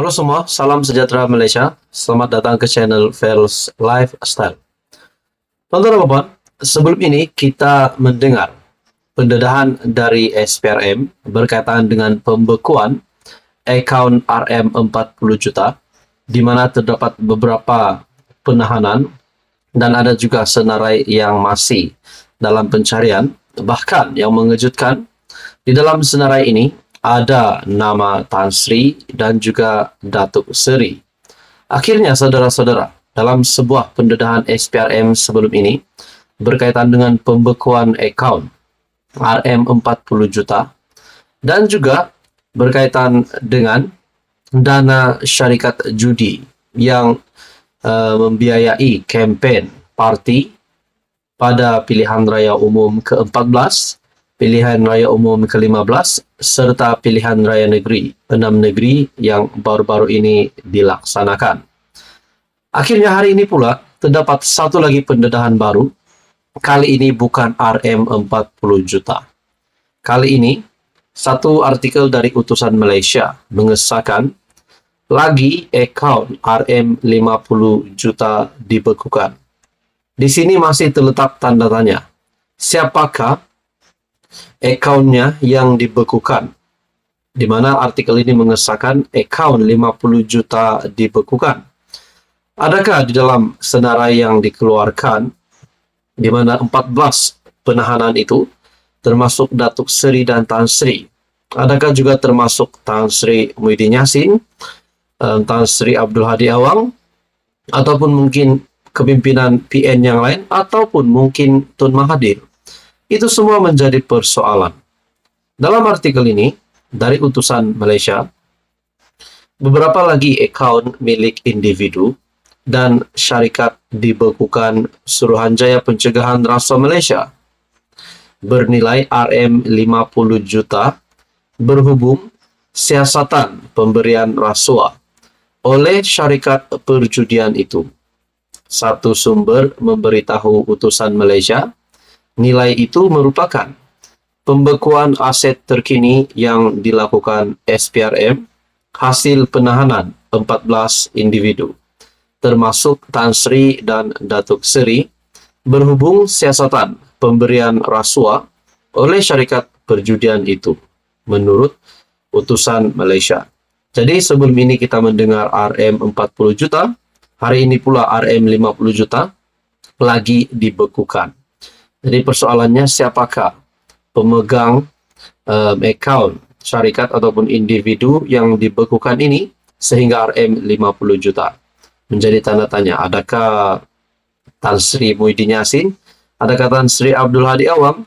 Halo semua, salam sejahtera Malaysia. Selamat datang ke channel Fels Lifestyle. Teman-teman, sebelum ini kita mendengar pendedahan dari SPRM berkaitan dengan pembekuan akaun RM40 juta, di mana terdapat beberapa penahanan dan ada juga senarai yang masih dalam pencarian. Bahkan yang mengejutkan, di dalam senarai ini ada nama Tan Sri dan juga Datuk Seri. Akhirnya, saudara-saudara, dalam sebuah pendedahan SPRM sebelum ini, berkaitan dengan pembekuan akaun RM40 juta, dan juga berkaitan dengan dana syarikat judi yang membiayai kempen parti pada pilihan raya umum ke-14, pilihan raya umum ke-15, serta pilihan raya negeri 6 negeri yang baru-baru ini dilaksanakan. Akhirnya hari ini pula terdapat satu lagi pendedahan baru. Kali ini bukan RM40 juta. Kali ini satu artikel dari Utusan Malaysia mengesahkan lagi akaun RM50 juta dibekukan. Di sini masih terletak tanda tanya. Siapakah akaunnya yang dibekukan? Di mana artikel ini mengesahkan akaun 50 juta dibekukan. Adakah di dalam senarai yang dikeluarkan, di mana 14 penahanan itu, termasuk Datuk Seri dan Tan Sri, adakah juga termasuk Tan Sri Muhyiddin Yassin, Tan Sri Abdul Hadi Awang, ataupun mungkin kepimpinan PN yang lain, ataupun mungkin Tun Mahathir? Itu semua menjadi persoalan. Dalam artikel ini, dari Utusan Malaysia, beberapa lagi akaun milik individu dan syarikat dibekukan Suruhanjaya Pencegahan Rasuah Malaysia bernilai RM50 juta berhubung siasatan pemberian rasuah oleh syarikat perjudian itu. Satu sumber memberitahu Utusan Malaysia, nilai itu merupakan pembekuan aset terkini yang dilakukan SPRM hasil penahanan 14 individu, termasuk Tan Sri dan Datuk Seri, berhubung siasatan pemberian rasuah oleh syarikat perjudian itu, menurut Utusan Malaysia. Jadi sebelum ini kita mendengar RM40 juta, hari ini pula RM50 juta lagi dibekukan. Jadi persoalannya, siapakah pemegang akaun syarikat ataupun individu yang dibekukan ini sehingga RM50 juta? Menjadi tanda tanya. Adakah Tan Sri Muhyiddin Yassin? Adakah Tan Sri Abdul Hadi Awang?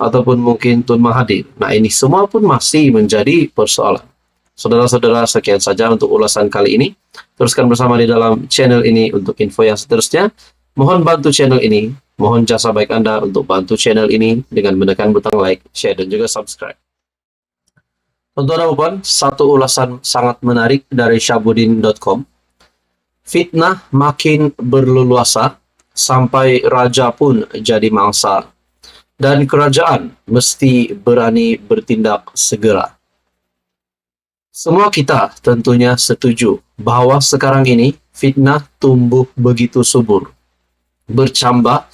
Ataupun mungkin Tun Mahathir? Nah, ini semua pun masih menjadi persoalan. Saudara-saudara, sekian saja untuk ulasan kali ini. Teruskan bersama di dalam channel ini untuk info yang seterusnya. Mohon bantu channel ini. Mohon jasa baik Anda untuk bantu channel ini dengan menekan butang like, share, dan juga subscribe. Teman-teman, satu ulasan sangat menarik dari Syahbudin.com. Fitnah makin berleluasa sampai raja pun jadi mangsa, dan kerajaan mesti berani bertindak segera. Semua kita tentunya setuju bahwa sekarang ini fitnah tumbuh begitu subur, bercambah,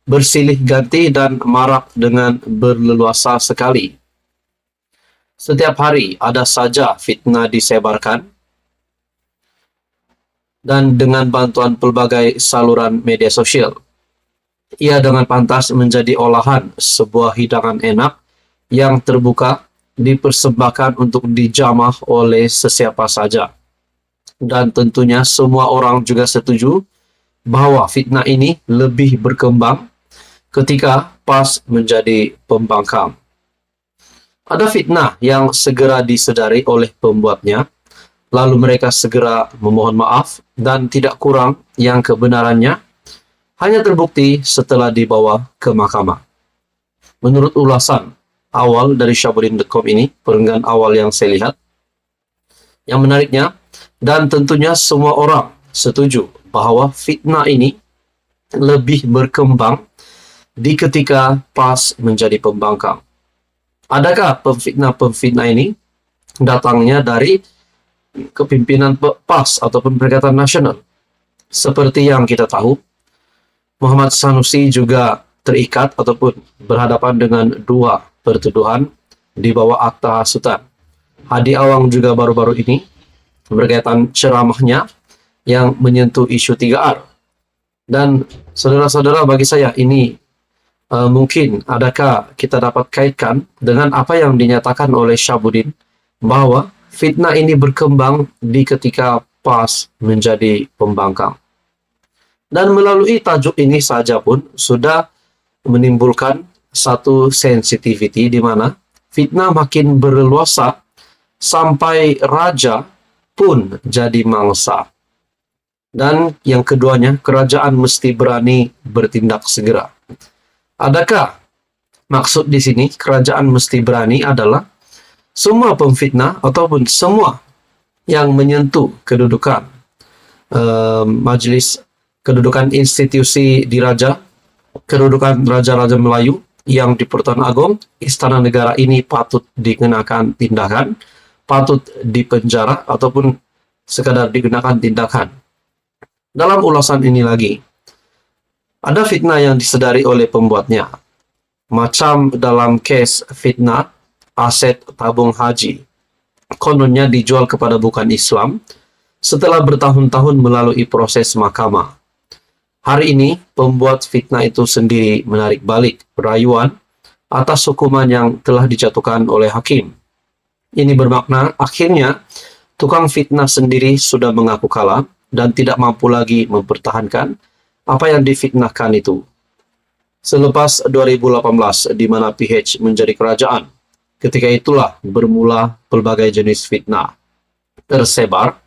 bersilih ganti, dan marak dengan berleluasa sekali. Setiap hari ada saja fitnah disebarkan, dan dengan bantuan pelbagai saluran media sosial, ia dengan pantas menjadi olahan sebuah hidangan enak yang terbuka, dipersembahkan untuk dijamah oleh sesiapa saja. Dan tentunya semua orang juga setuju bahwa fitnah ini lebih berkembang ketika PAS menjadi pembangkang. Ada fitnah yang segera disedari oleh pembuatnya, lalu mereka segera memohon maaf, dan tidak kurang yang kebenarannya hanya terbukti setelah dibawa ke mahkamah. Menurut ulasan awal dari Syahbudin.com ini, perenggan awal yang saya lihat, yang menariknya, dan tentunya semua orang setuju bahwa fitnah ini lebih berkembang di ketika PAS menjadi pembangkang. Adakah pemfitnah-pemfitnah ini datangnya dari kepimpinan PAS ataupun Perikatan Nasional. Seperti yang kita tahu, Muhammad Sanusi juga terikat ataupun berhadapan dengan dua pertuduhan di bawah akta hasutan. Hadi Awang juga baru-baru ini berkaitan ceramahnya yang menyentuh isu 3R. Dan saudara-saudara, bagi saya ini mungkin adakah kita dapat kaitkan dengan apa yang dinyatakan oleh Syahbudin bahwa fitnah ini berkembang di ketika PAS menjadi pembangkang. Dan melalui tajuk ini saja pun sudah menimbulkan satu sensitivity di mana fitnah makin berleluasa sampai raja pun jadi mangsa. Dan yang keduanya, kerajaan mesti berani bertindak segera. Adakah maksud di sini kerajaan mesti berani adalah semua pemfitnah ataupun semua yang menyentuh kedudukan majelis, kedudukan institusi diraja, kedudukan raja-raja Melayu yang di Pertuan Agong, Istana Negara ini patut dikenakan tindakan, patut dipenjara ataupun sekadar digunakan tindakan. Dalam ulasan ini lagi, ada fitnah yang disedari oleh pembuatnya. Macam dalam kes fitnah aset tabung haji. Kononnya dijual kepada bukan Islam setelah bertahun-tahun melalui proses mahkamah. Hari ini, pembuat fitnah itu sendiri menarik balik rayuan atas hukuman yang telah dijatuhkan oleh hakim. Ini bermakna akhirnya tukang fitnah sendiri sudah mengaku kalah dan tidak mampu lagi mempertahankan apa yang difitnahkan itu. Selepas 2018 di mana PH menjadi kerajaan, ketika itulah bermula pelbagai jenis fitnah tersebar,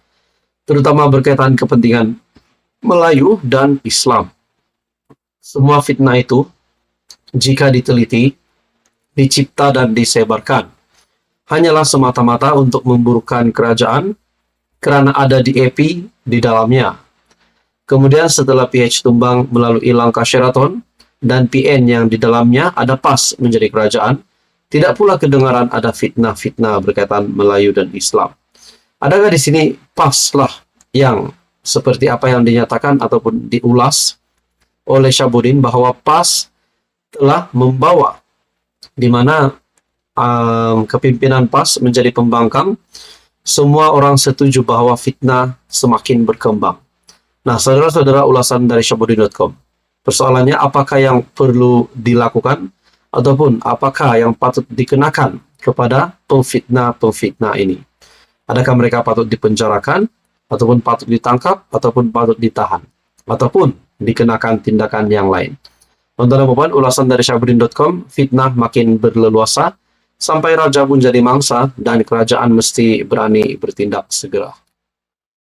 terutama berkaitan kepentingan Melayu dan Islam. Semua fitnah itu, jika diteliti, dicipta dan disebarkan, hanyalah semata-mata untuk memburukkan kerajaan karena ada DAP di dalamnya. Kemudian setelah PH tumbang melalui langkah Sheraton dan PN yang di dalamnya ada PAS menjadi kerajaan, tidak pula kedengaran ada fitnah-fitnah berkaitan Melayu dan Islam. Adakah di sini PAS lah yang seperti apa yang dinyatakan ataupun diulas oleh Syahbudin bahwa PAS telah membawa di mana kepimpinan PAS menjadi pembangkang, semua orang setuju bahwa fitnah semakin berkembang. Nah, saudara-saudara, ulasan dari Syahbudin.com. Persoalannya, apakah yang perlu dilakukan ataupun apakah yang patut dikenakan kepada pemfitnah-pemfitnah ini? Adakah mereka patut dipenjarakan ataupun patut ditangkap ataupun patut ditahan ataupun dikenakan tindakan yang lain? Tonton ulasan dari Syahbudin.com. Fitnah makin berleluasa sampai raja pun jadi mangsa dan kerajaan mesti berani bertindak segera.